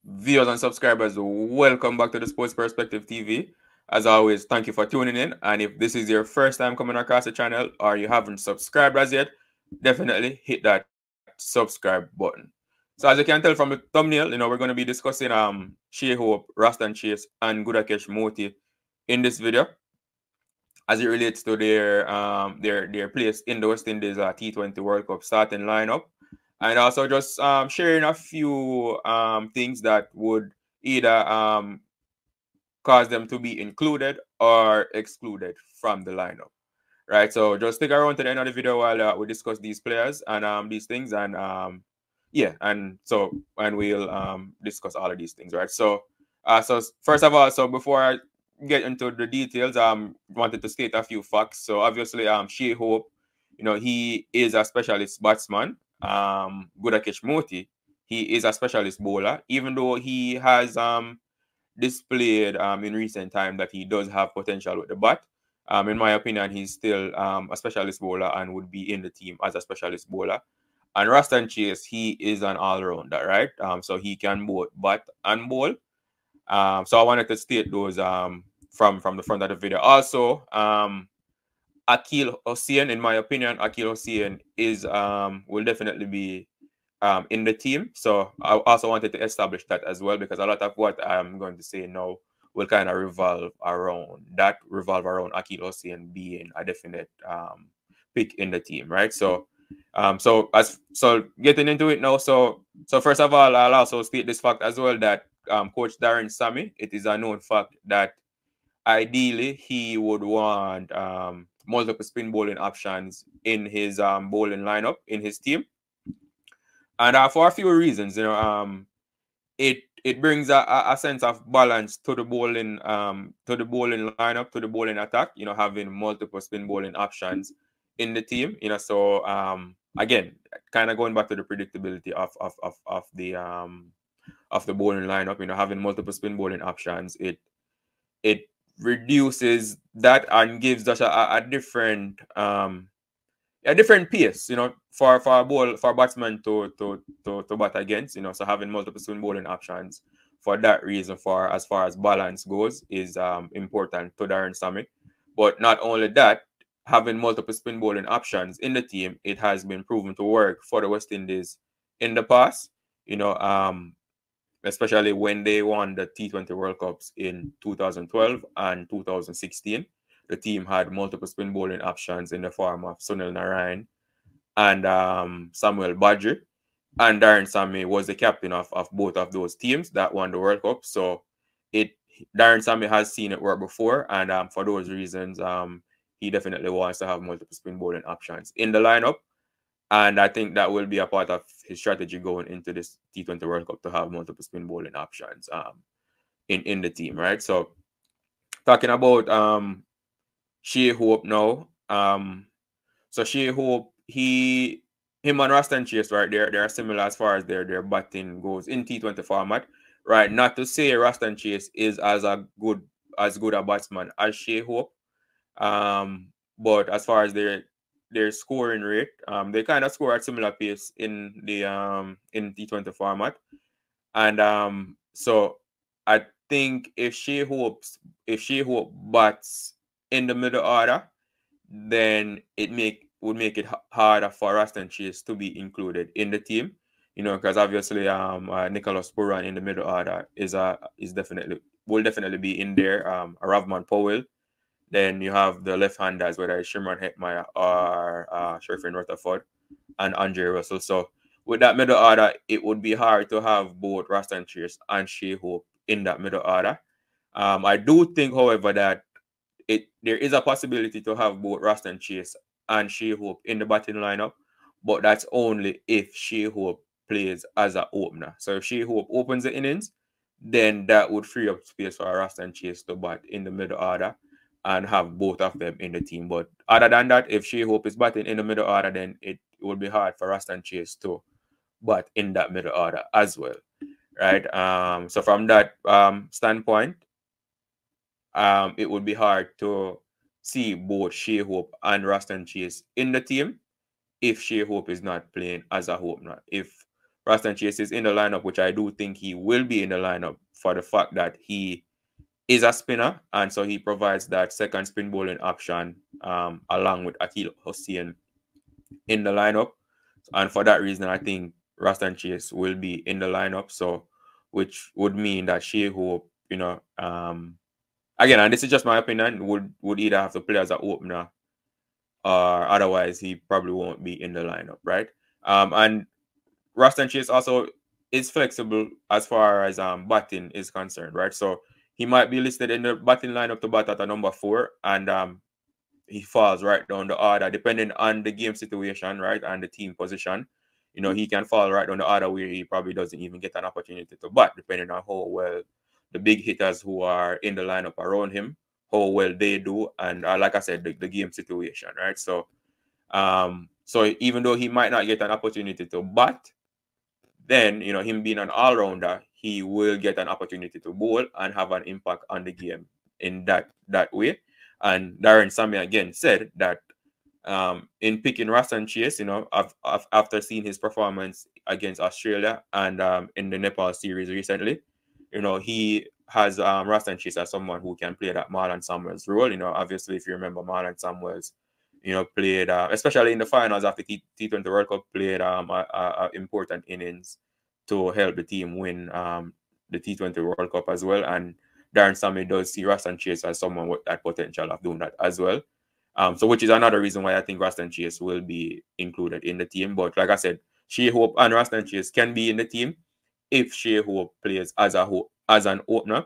Viewers and subscribers, welcome back to the Sports Perspective TV. As always, thank you for tuning in. And if this is your first time coming across the channel or you haven't subscribed as yet, definitely hit that subscribe button. So as you can tell from the thumbnail, we're going to be discussing Shai Hope, Roston Chase, and Gudakesh Motie in this video as it relates to their place in the West Indies T20 World Cup starting lineup, and also just sharing a few things that would either cause them to be included or excluded from the lineup. Right, so just stick around to the end of the video while we discuss these players and these things, and yeah, and we'll discuss all of these things, right? So first of all, so before I get into the details, wanted to state a few facts. So obviously, Shai Hope, he is a specialist batsman. Gudakesh Motie, he is a specialist bowler, even though he has displayed in recent time that he does have potential with the bat. In my opinion, he's still a specialist bowler and would be in the team as a specialist bowler. And Roston Chase, he is an all-rounder, right? So he can both bat and bowl. So I wanted to state those from the front of the video. Also, Akil Hussain, in my opinion, Akil Hussain is will definitely be in the team. So I also wanted to establish that as well, because a lot of what I'm going to say now will kind of revolve around Akil Hussain being a definite pick in the team, right? So getting into it now. So first of all, I'll also state this fact as well that Coach Darren Sammy, it is a known fact that ideally he would want multiple spin bowling options in his bowling lineup in his team, and for a few reasons. It brings a sense of balance to the bowling lineup, to the bowling attack, having multiple spin bowling options in the team, so again, kind of going back to the predictability of the bowling lineup, having multiple spin bowling options, it reduces that and gives us a different pace, for a batsman to bat against, so having multiple spin bowling options for that reason, for as far as balance goes, is important to Darren Sammy. But not only that, having multiple spin bowling options in the team, it has been proven to work for the West Indies in the past, especially when they won the T20 World Cups in 2012 and 2016. The team had multiple spin bowling options in the form of Sunil Narayan and Samuel Badji. And Darren Sammy was the captain of both of those teams that won the World Cup. So Darren Sammy has seen it work before, and for those reasons, he definitely wants to have multiple spin bowling options in the lineup. And I think that will be a part of his strategy going into this T20 World Cup, to have multiple spin bowling options in the team, right? So talking about Shai Hope now. So Shai Hope, him and Roston Chase, right? They're similar as far as their batting goes in T20 format, right? Not to say Roston Chase is as good a batsman as Shai Hope, but as far as their scoring rate, they kind of score at similar pace in the in T20 format, and so I think if Shai Hope bats in the middle order, then would make it harder for Roston Chase to be included in the team, because obviously Nicholas Pooran in the middle order is definitely will definitely be in there. Ravman Powell. Then you have the left-handers, whether it's Shimron Hetmeyer or Sherfin Rutherford and Andre Russell. So with that middle order, it would be hard to have both Roston Chase and Shai Hope in that middle order. I do think, however, that there is a possibility to have both Roston Chase and Shai Hope in the batting lineup, but that's only if Shai Hope plays as an opener. So if Shai Hope opens the innings, then that would free up space for Roston Chase to bat in the middle order and have both of them in the team. But other than that, if Shai Hope is batting in the middle order, then it would be hard for Roston Chase to bat in that middle order as well, right? So from that standpoint, it would be hard to see both Shai Hope and Roston Chase in the team if Shai Hope is not playing as a opener. If Roston Chase is in the lineup, which I do think he will be in the lineup for the fact that he is a spinner, and so he provides that second spin bowling option along with Akil Hossain in the lineup. And for that reason, I think Roston Chase will be in the lineup. So, which would mean that Shai Hope, again, and this is just my opinion, would either have to play as an opener or otherwise he probably won't be in the lineup, right? And Roston Chase also is flexible as far as batting is concerned, right? So he might be listed in the batting lineup to bat at a number 4, and he falls right down the order depending on the game situation, right, and the team position. He can fall right down the order where he probably doesn't even get an opportunity to bat, depending on how well the big hitters who are in the lineup around him, how well they do, and like I said, the game situation, right? So, so even though he might not get an opportunity to bat, then him being an all-rounder, he will get an opportunity to bowl and have an impact on the game in that way. And Darren Sammy again said that in picking Roston Chase, after seeing his performance against Australia and in the Nepal series recently, he has Roston Chase as someone who can play that Marlon Samuels role. Obviously, if you remember, Marlon Samuels, played, especially in the finals of the T20 World Cup, played a important innings to help the team win the T20 World Cup as well. And Darren Sammy does see Roston Chase as someone with that potential of doing that as well. So which is another reason why I think Roston Chase will be included in the team. But like I said, Shai Hope and Roston Chase can be in the team if Shai Hope plays as an opener,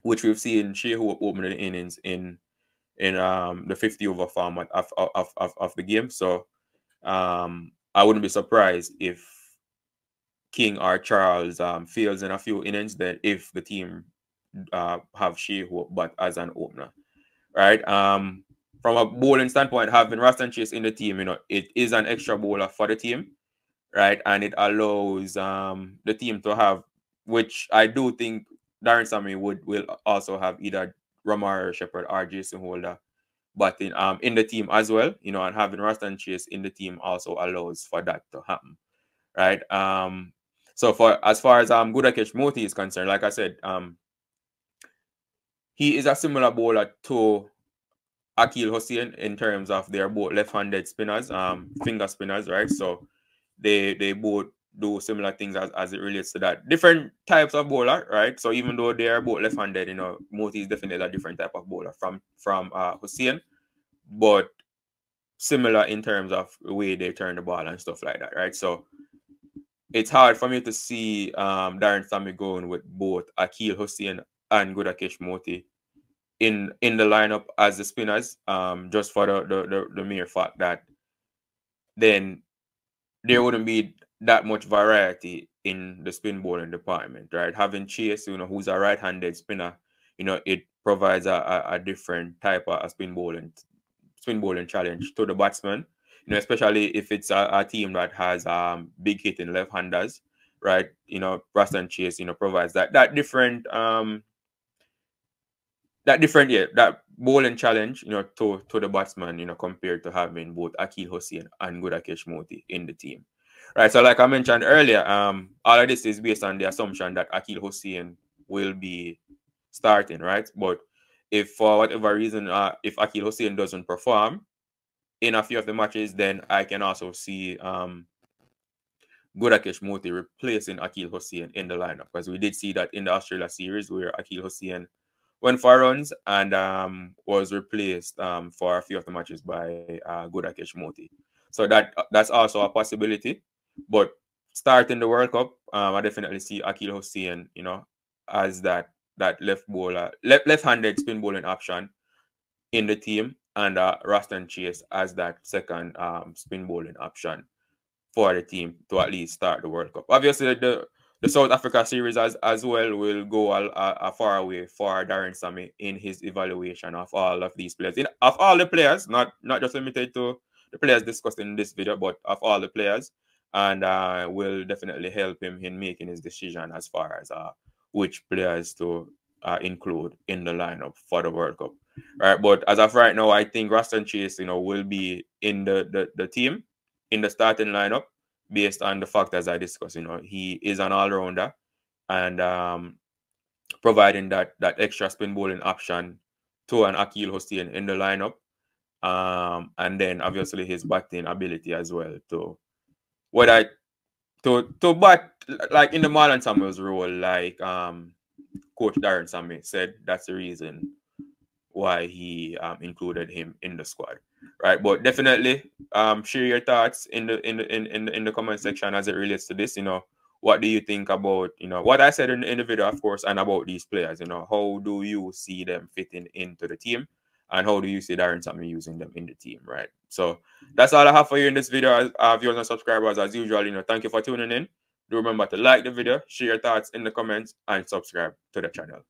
which we've seen Shai Hope opening the innings in the 50 over format of the game. So I wouldn't be surprised if King or Charles fails in a few innings, then if the team have Shai Hope but as an opener, right? From a bowling standpoint, having Roston Chase in the team, it is an extra bowler for the team, right? And it allows the team to have, which I do think Darren Sammy will also have either Ramar Shepherd or Jason Holder, but in the team as well, and having Roston Chase in the team also allows for that to happen, right? So as far as Gudakesh Motie is concerned, like I said, he is a similar bowler to Akil Hossain in terms of they're both left-handed spinners, finger spinners, right? So they both do similar things as it relates to that. Different types of bowler, right? So even though they are both left-handed, Motie is definitely a different type of bowler from Hossain, but similar in terms of the way they turn the ball and stuff like that, right? So it's hard for me to see Darren Sammy going with both Akil Hossain and Gudakesh Motie in the lineup as the spinners, just for the mere fact that then there wouldn't be that much variety in the spin bowling department, right? Having Chase, who's a right-handed spinner, it provides a different type of spin bowling challenge to the batsman, especially if it's a team that has big hitting left-handers, right? Roston Chase, provides that different that bowling challenge, to the batsman, compared to having both Akil Hossain and Gudakesh Motie in the team. Right. So like I mentioned earlier, all of this is based on the assumption that Akil Hossain will be starting, right? But if for whatever reason, if Akil Hossain doesn't perform in a few of the matches, then I can also see Gudakesh Motie replacing Akil Hossain in the lineup, because we did see that in the Australia series where Akil Hossain went for runs and was replaced for a few of the matches by Gudakesh Motie. So that's also a possibility. But starting the World Cup, I definitely see Akil Hossain, as that left-handed spin bowling option in the team, and Roston Chase as that second spin bowling option for the team to at least start the World Cup. Obviously, the South Africa series as well will go a far away for Darren Sammy in his evaluation of all of these players. Of all the players, not just limited to the players discussed in this video, but of all the players, and will definitely help him in making his decision as far as which players to include in the lineup for the World Cup. Right, but as of right now, I think Roston Chase, will be in the team, in the starting lineup, based on the factors I discussed. He is an all-rounder, and providing that extra spin bowling option to an Akil Hossein in the lineup, and then obviously his batting ability as well to bat like in the Marlon Samuels role, like Coach Darren Sammy said that's the reason why he included him in the squad, right? But definitely share your thoughts in the comment section as it relates to this. What do you think about what I said in the video, of course, and about these players? How do you see them fitting into the team, and how do you see Darren Sammy using them in the team, right? So that's all I have for you in this video. Viewers and subscribers, as usual, thank you for tuning in. Do remember to like the video, share your thoughts in the comments, and subscribe to the channel.